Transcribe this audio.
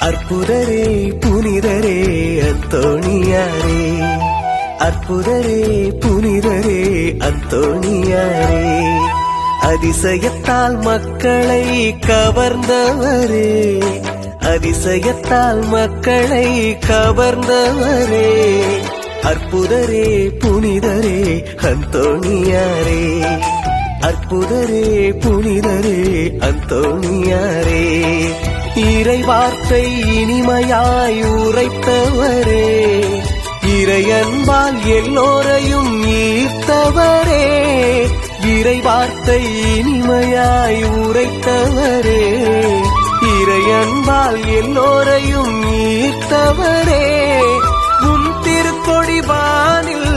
அற்புதரே புனிதரே அந்தோணியாரே, அற்புதரே புனிதரே அந்தோணியாரே, அதிசயத்தால் மக்களை கவர்ந்தவரே, அதிசயத்தால் மக்களை கவர்ந்தவரே, அற்புதரே புனிதரே அந்தோணியாரே, அற்புதரே புனிதரே அந்தோணியாரே, இறை வார்த்தை இனிமையாய் உரைத்தவரே, இறையன்பால் எல்லோரையும் ஈர்த்தவரே, இறை வார்த்தை இனிமையாய் உரைத்தவரே, இறையன்பால் எல்லோரையும் ஈர்த்தவரே, உம் திருக்கொடி வானில்